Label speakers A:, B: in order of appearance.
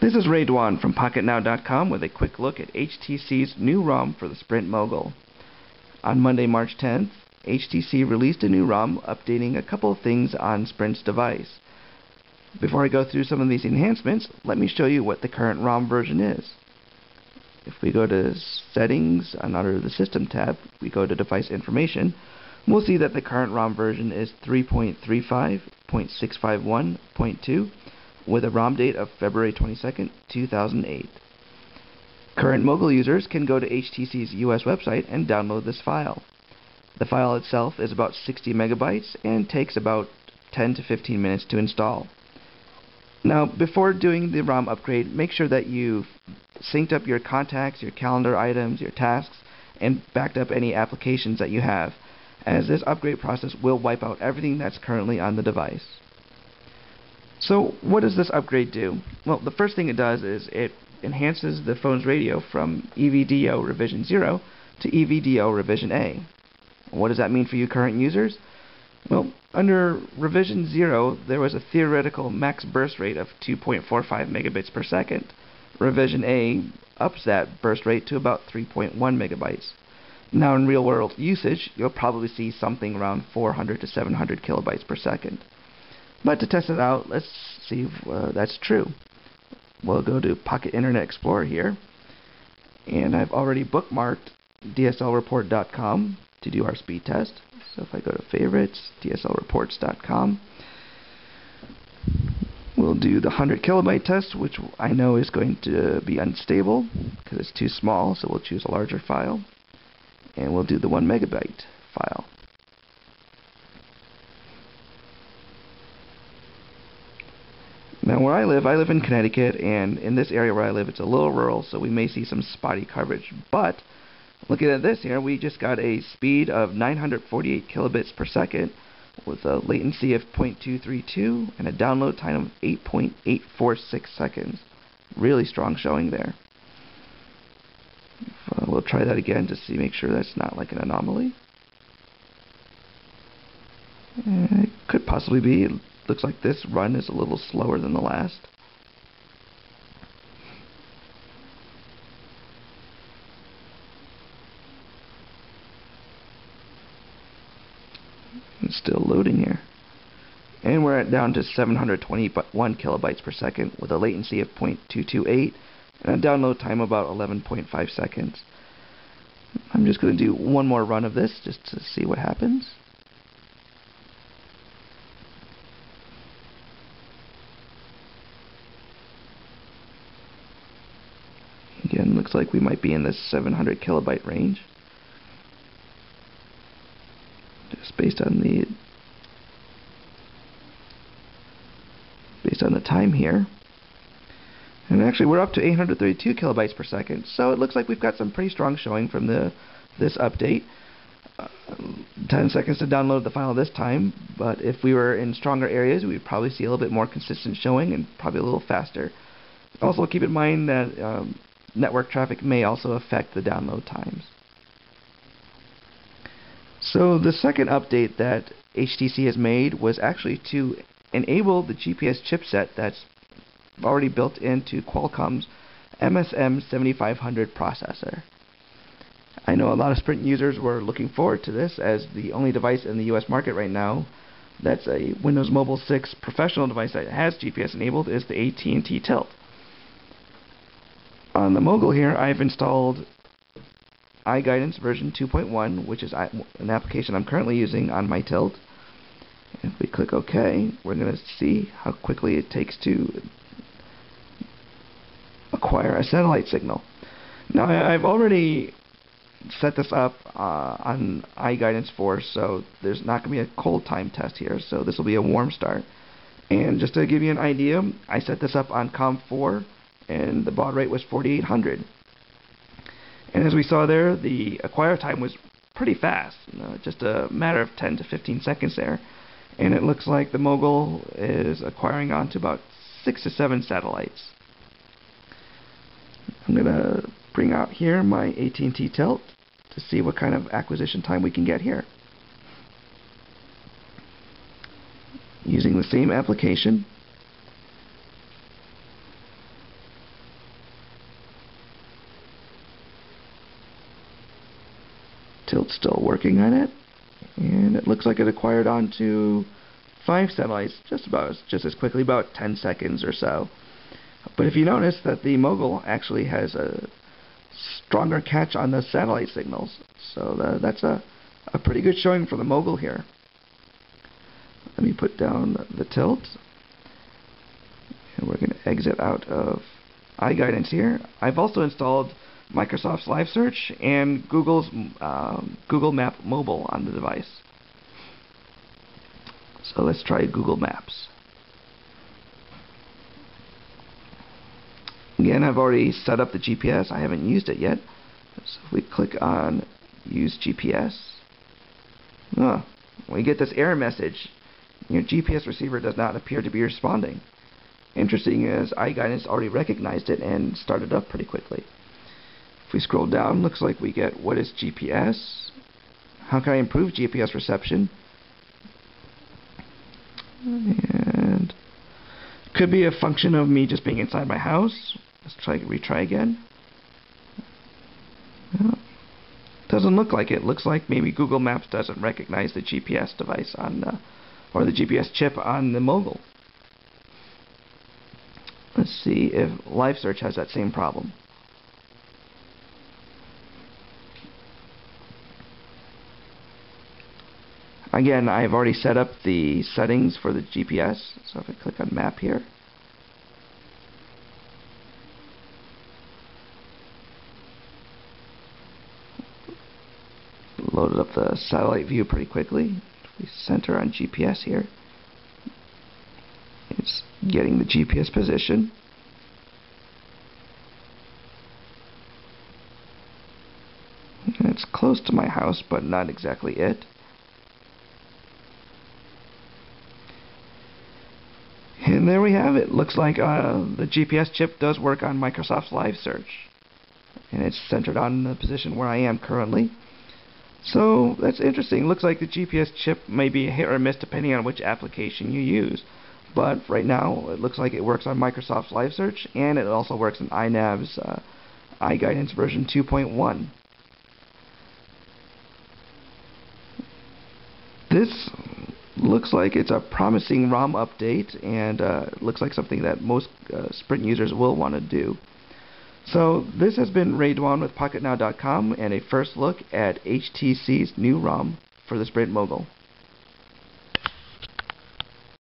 A: This is Ray Dwan from Pocketnow.com with a quick look at HTC's new ROM for the Sprint Mogul. On Monday, March 10th, HTC released a new ROM updating a couple of things on Sprint's device. Before I go through some of these enhancements, let me show you what the current ROM version is. If we go to Settings and under the System tab, we go to Device Information, we'll see that the current ROM version is 3.35.651.2 with a ROM date of February 22nd, 2008. Current Mogul users can go to HTC's US website and download this file. The file itself is about 60 megabytes and takes about 10 to 15 minutes to install. Now, before doing the ROM upgrade, make sure that you've synced up your contacts, your calendar items, your tasks, and backed up any applications that you have, as this upgrade process will wipe out everything that's currently on the device. So what does this upgrade do? Well, the first thing it does is it enhances the phone's radio from EVDO revision 0 to EVDO revision A. What does that mean for you current users? Well, under revision 0, there was a theoretical max burst rate of 2.45 megabits per second. Revision A ups that burst rate to about 3.1 megabytes. Now in real-world usage, you'll probably see something around 400 to 700 kilobytes per second. But to test it out, let's see if that's true. We'll go to Pocket Internet Explorer here, and I've already bookmarked DSLreport.com to do our speed test. So if I go to Favorites, DSLreports.com, we'll do the 100 kilobyte test, which I know is going to be unstable because it's too small, so we'll choose a larger file, and we'll do the 1 megabyte file. Now where I live in Connecticut, and in this area where I live it's a little rural, so we may see some spotty coverage. But looking at this here, we just got a speed of 948 kilobits per second with a latency of 0.232 and a download time of 8.846 seconds. Really strong showing there. We'll try that again to see, make sure that's not like an anomaly. It could possibly be. It looks like this run is a little slower than the last. It's still loading here. And we're down to 721 kilobytes per second with a latency of 0.228 and a download time of about 11.5 seconds. I'm just going to do one more run of this just to see what happens. Again, looks like we might be in the 700 kilobyte range. Just based on the time here. And actually we're up to 832 kilobytes per second, so it looks like we've got some pretty strong showing from this update. 10 seconds to download the file this time, but if we were in stronger areas we'd probably see a little bit more consistent showing and probably a little faster. Also keep in mind that network traffic may also affect the download times. So the second update that HTC has made was actually to enable the GPS chipset that's already built into Qualcomm's MSM 7500 processor. I know a lot of Sprint users were looking forward to this, as the only device in the US market right now that's a Windows Mobile 6 professional device that has GPS enabled is the AT&T Tilt. On the Mogul here, I've installed iGuidance version 2.1, which is an application I'm currently using on my Tilt. If we click OK, we're going to see how quickly it takes to acquire a satellite signal. Now, I've already set this up on iGuidance 4, so there's not going to be a cold time test here, so this will be a warm start. And just to give you an idea, I set this up on COM4, and the baud rate was 4800. And as we saw there, the acquire time was pretty fast, just a matter of 10 to 15 seconds there. And it looks like the Mogul is acquiring onto about 6 to 7 satellites. I'm going to bring out here my AT&T Tilt to see what kind of acquisition time we can get here. Using the same application, Tilt's still working on it, and it looks like it acquired onto 5 satellites just as quickly, about 10 seconds or so. But if you notice that the Mogul actually has a stronger catch on the satellite signals, so that's a pretty good showing for the Mogul here. Let me put down the tilt, and we're going to exit out of iGuidance here. I've also installed Microsoft's Live Search and Google's Google Map Mobile on the device. So let's try Google Maps. Again, I've already set up the GPS. I haven't used it yet. So if we click on Use GPS, we get this error message. Your GPS receiver does not appear to be responding. Interesting is iGuidance already recognized it and started up pretty quickly. If we scroll down, looks like we get what is GPS? How can I improve GPS reception? And could be a function of me just being inside my house. Let's retry again. Doesn't look like it. Looks like maybe Google Maps doesn't recognize the GPS device on or the GPS chip on the Mogul. Let's see if Live Search has that same problem. Again, I've already set up the settings for the GPS, so if I click on Map here, loaded up the satellite view pretty quickly. If we center on GPS here, it's getting the GPS position. And it's close to my house, but not exactly it. And there we have it. Looks like the GPS chip does work on Microsoft's Live Search. And it's centered on the position where I am currently. So that's interesting. Looks like the GPS chip may be a hit or miss depending on which application you use. But right now, it looks like it works on Microsoft's Live Search, and it also works in iNav's iGuidance version 2.1. This looks like it's a promising ROM update, and looks like something that most Sprint users will want to do. So this has been Ray Dwan with Pocketnow.com, and a first look at HTC's new ROM for the Sprint Mogul.